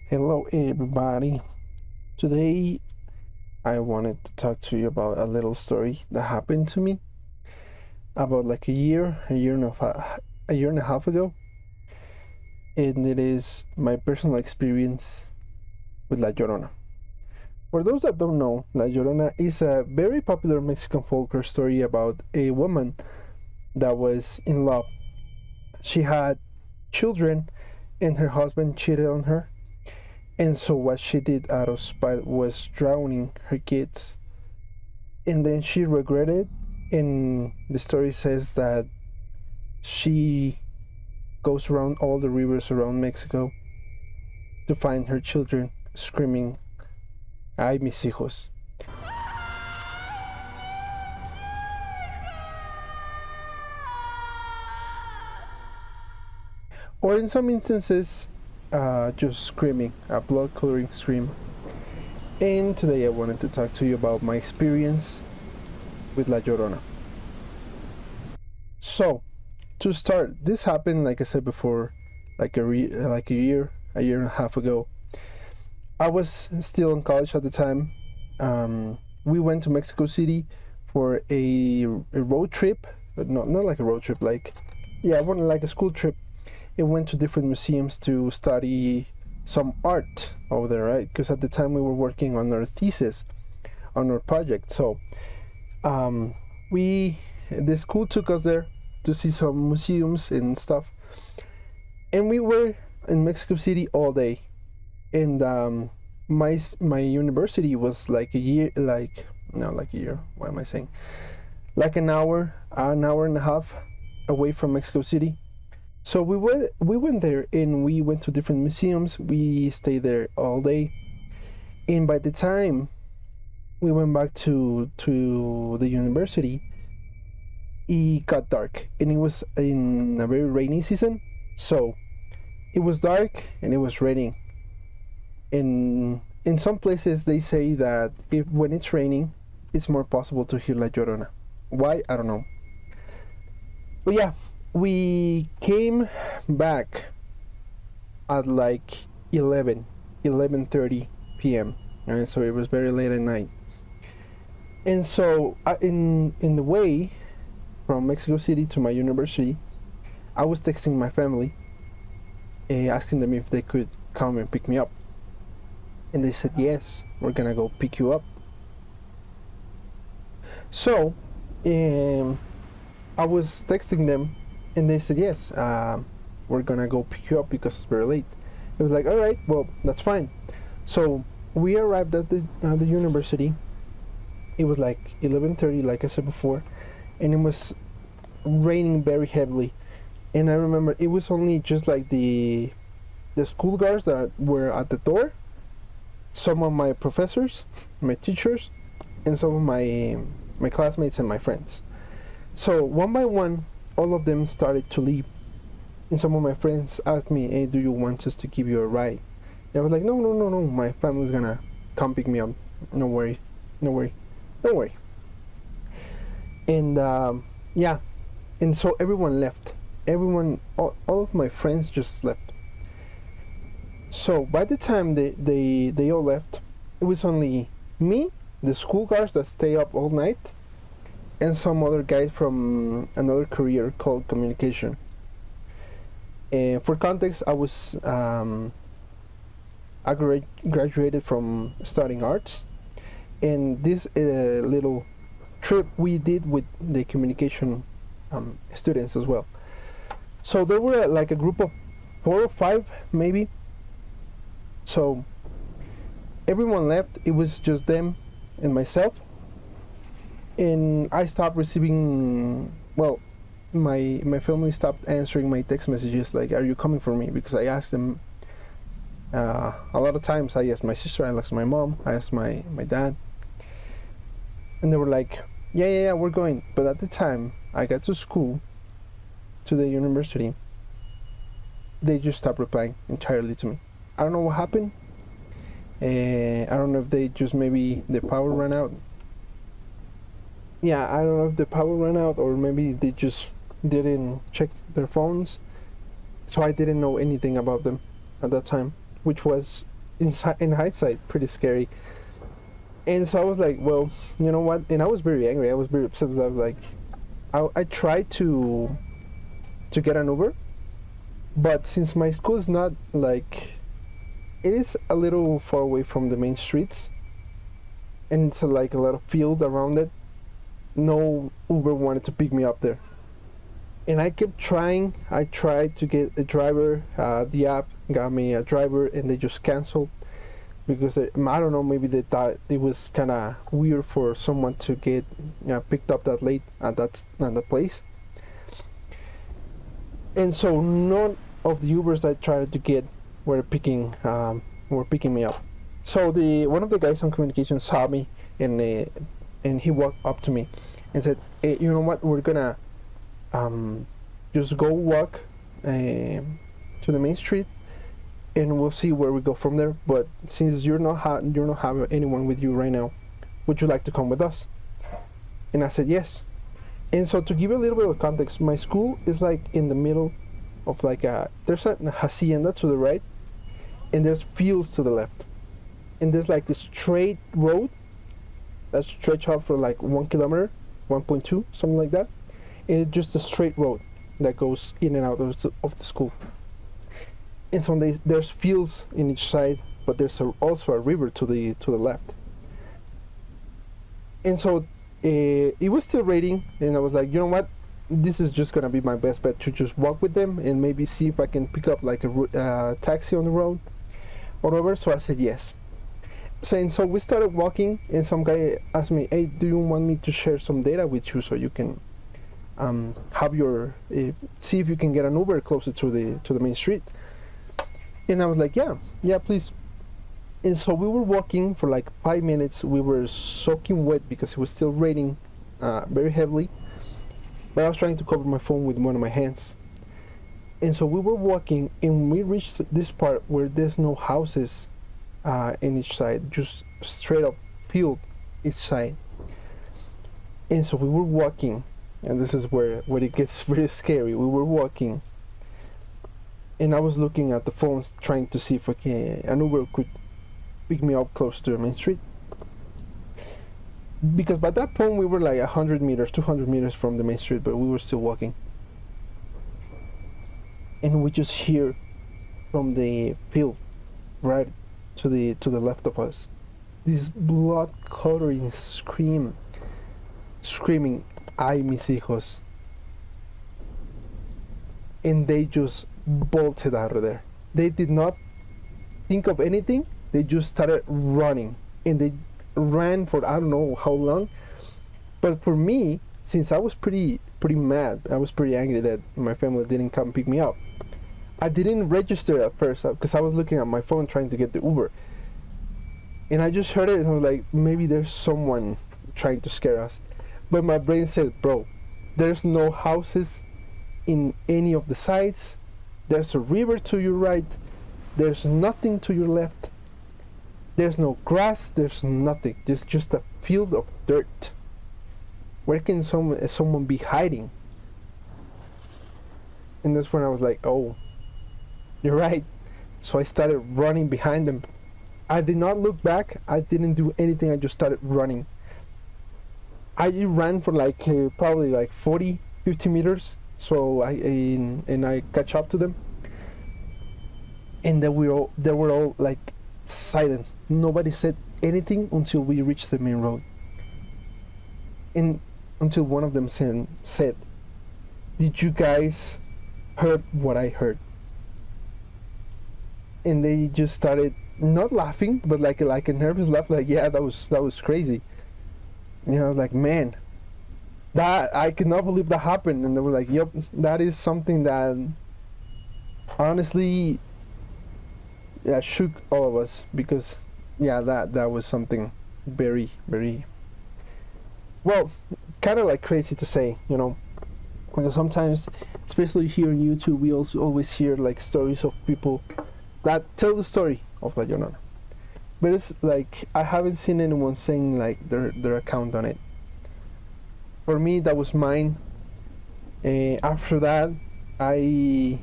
Hello, everybody. Today, I wanted to talk to you about a little story that happened to me about like a year and a half ago, and it is my personal experience with La Llorona. For those that don't know, La Llorona is a very popular Mexican folklore story about a woman that was in love. She had children, and her husband cheated on her. And so what she did out of spite was drowning her kids. And then she regretted, and the story says that she goes around all the rivers around Mexico to find her children screaming, "Ay, mis hijos." Or in some instances, just screaming, a blood coloring scream. And today I wanted to talk to you about my experience with La Llorona. So, to start, this happened, like I said before, like a year and a half ago. I was still in college at the time. We went to Mexico City for a road trip, but not like a road trip, like like a school trip. It went to different museums to study some art over there, right? Because at the time we were working on our thesis, on our project. So the school took us there to see some museums and stuff, and we were in Mexico City all day. And my university was like a year, like no, like a year. What am I saying? Like an hour and a half away from Mexico City. So we went there, and we went to different museums. We stayed there all day, and by the time we went back to the university, it got dark, and it was in a very rainy season. So it was dark and it was raining. In some places they say that when it's raining, it's more possible to hear La Llorona. Why? I don't know. But yeah, we came back at like 11:30 p.m. Right? So it was very late at night. And so in the way from Mexico City to my university, I was texting my family, asking them if they could come and pick me up. And they said, yes, we're gonna go pick you up. So I was texting them, and they said, yes, we're gonna go pick you up because it's very late. It was like, all right, well, that's fine. So we arrived at the university. It was like 11:30, like I said before, and it was raining very heavily. And I remember it was only just like the school guards that were at the door, some of my professors, my teachers, and some of my classmates and my friends. So one by one, all of them started to leave, and some of my friends asked me, "Hey, do you want us to give you a ride?" And I was like, "No, no, no, no. My family's gonna come pick me up. No worry, no worry, don't worry." And yeah, and so everyone left. All of my friends just left. So by the time they all left, it was only me, the school guards that stay up all night, and some other guy from another career called communication. And for context, I graduated from studying arts, and this little trip we did with the communication students as well. So there were like a group of 4 or 5 maybe. So everyone left. It was just them and myself. And I stopped receiving, well, my family stopped answering my text messages like, "Are you coming for me?" Because I asked them a lot of times. I asked my sister, I asked my mom, I asked my dad. And they were like, yeah, we're going. But at the time I got to school, to the university, they just stopped replying entirely to me. I don't know what happened. I don't know if they just, maybe the power ran out. Yeah, I don't know if the power ran out, or maybe they just didn't check their phones. So I didn't know anything about them at that time, which was in hindsight pretty scary. And so I was like, well, you know what? And I was very angry. I was very upset. I was like, I tried to get an Uber, but since my school is not like, it is a little far away from the main streets, and it's like a lot of field around it. No Uber wanted to pick me up there, and I kept trying. I tried to get a driver. The app got me a driver, and they just canceled because I don't know. Maybe they thought it was kind of weird for someone to get picked up that late at that place. And so none of the Ubers I tried to get were picking me up. So the one of the guys on communication saw me, and he walked up to me and said, hey, you know what, we're gonna just go walk to the main street, and we'll see where we go from there. But since you're not having anyone with you right now, would you like to come with us? And I said yes. And so to give you a little bit of context, my school is like in the middle of like there's a hacienda to the right, and there's fields to the left, and there's like a straight road that stretch out for like 1 kilometer, 1.2, something like that, and it's just a straight road that goes in and out of the school. And so there's fields in each side, but there's also a river to the left. And so it was still raining, and I was like, you know what, this is just gonna be my best bet to just walk with them and maybe see if I can pick up like a taxi on the road or whatever. So I said yes. So we started walking, and some guy asked me, hey, do you want me to share some data with you so you can have your see if you can get an Uber closer to the main street? And I was like, yeah, please. And so we were walking for like 5 minutes. We were soaking wet because it was still raining very heavily, but I was trying to cover my phone with one of my hands. And so we were walking, and we reached this part where there's no houses in each side, just straight up field each side. And so we were walking, and this is where it gets really scary. We were walking, and I was looking at the phones trying to see if an Uber could pick me up close to the main street, because by that point we were like 100 meters 200 meters from the main street, but we were still walking. And we just hear from the field right to the left of us this blood-curdling screaming, ay mis hijos. And they just bolted out of there. They did not think of anything. They just started running, and they ran for I don't know how long. But for me, since I was pretty mad, I was pretty angry that my family didn't come pick me up. I didn't register at first because I was looking at my phone trying to get the Uber, and I just heard it, and I was like, maybe there's someone trying to scare us. But my brain said, bro, there's no houses in any of the sides. There's a river to your right. There's nothing to your left. There's no grass. There's nothing. There's just a field of dirt. Where can someone be hiding? And that's when I was like, oh, you're right. So I started running behind them. I did not look back. I didn't do anything. I just started running. I ran for like probably like 40, 50 meters. So I catch up to them. And they were all like silent. Nobody said anything until we reached the main road. And until one of them said, did you guys heard what I heard? And they just started not laughing, but like a nervous laugh, like, yeah, that was crazy. You know, like, man, that I could not believe that happened. And they were like, yep, that is something that honestly shook all of us, because yeah, that was something very, very, well, kind of like crazy to say, you know, because sometimes, especially here on YouTube, we also always hear like stories of people that tell the story of La Llorona, but it's like I haven't seen anyone saying like their account on it. For me, that was mine. After that, I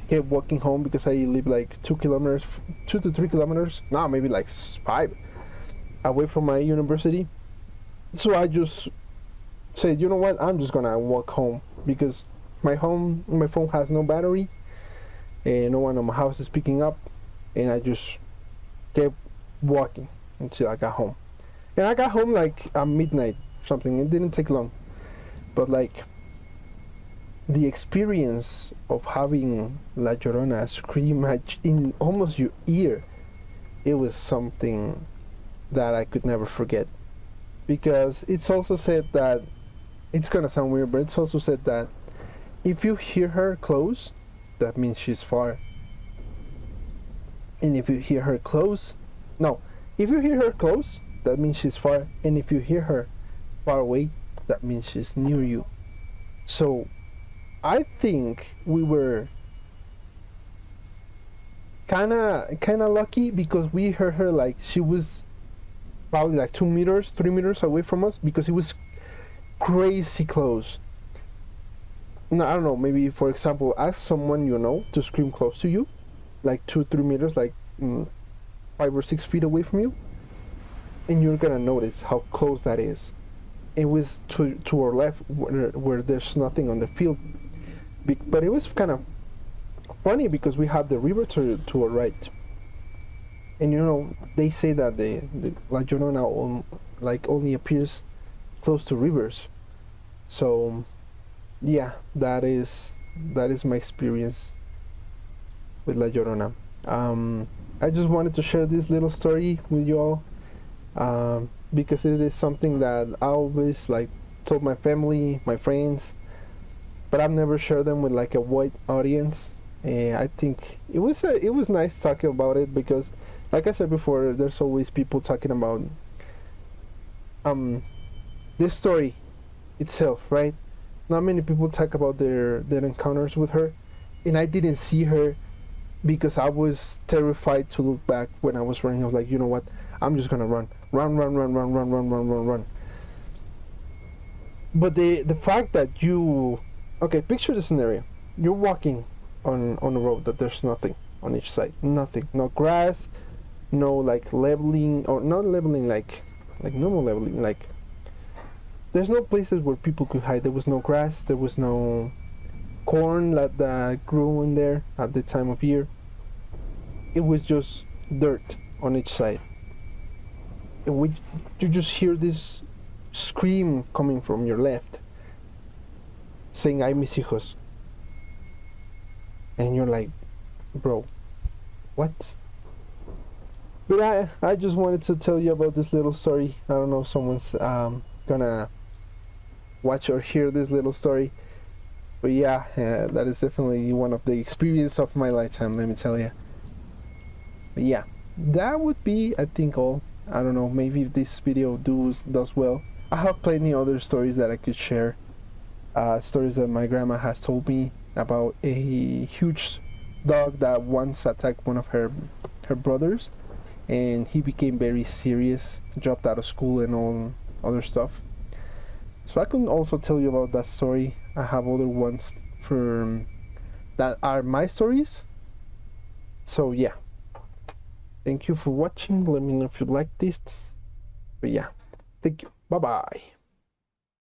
kept walking home because I live like 2 kilometers, 2 to 3 kilometers, no, maybe like 5 away from my university. So I just said, you know what, I'm just gonna walk home because my phone has no battery and no one in my house is picking up, and I just kept walking until I got home. And I got home like at midnight, something. It didn't take long, but like the experience of having La Llorona scream in almost your ear, it was something that I could never forget. Because it's also said that, it's gonna sound weird, but it's also said that if you hear her close, that means she's far. And if you hear her close, no, if you hear her close, that means she's far. And if you hear her far away, that means she's near you. So I think we were kinda lucky because we heard her like she was probably like 2 meters, 3 meters away from us, because it was crazy close. No, I don't know, maybe for example, ask someone you know to scream close to you, like 2 3 meters, like 5 or 6 feet away from you, and you're gonna notice how close that is. It was to our left, where there's nothing on the field, but it was kind of funny because we had the river to our right. And you know, they say that the La Llorona like only appears close to rivers. So yeah, that is my experience with La Llorona. I just wanted to share this little story with you all, because it is something that I always like told my family, my friends, but I've never shared them with like a wide audience. And I think it was nice talking about it because, like I said before, there's always people talking about this story itself, right? Not many people talk about their encounters with her, and I didn't see her because I was terrified to look back when I was running. I was like, you know what? I'm just gonna run. But the fact that you, okay, picture the scenario. You're walking on a road that there's nothing on each side, nothing, no grass, no like leveling, or not leveling like normal leveling, like there's no places where people could hide. There was no grass, there was no corn that grew in there at the time of year. It was just dirt on each side, and you just hear this scream coming from your left saying, "Ay, mis hijos." And you're like, bro, what? But I just wanted to tell you about this little story. I don't know if someone's gonna watch or hear this little story, but yeah, that is definitely one of the experience of my lifetime, let me tell you. But yeah, that would be, I think, all. I don't know, maybe if this video does well, I have plenty other stories that I could share, stories that my grandma has told me about a huge dog that once attacked one of her brothers, and he became very serious, dropped out of school and all other stuff. So I can also tell you about that story. I have other ones that are my stories. So yeah, thank you for watching. Let me know if you like this. But yeah, thank you. Bye bye.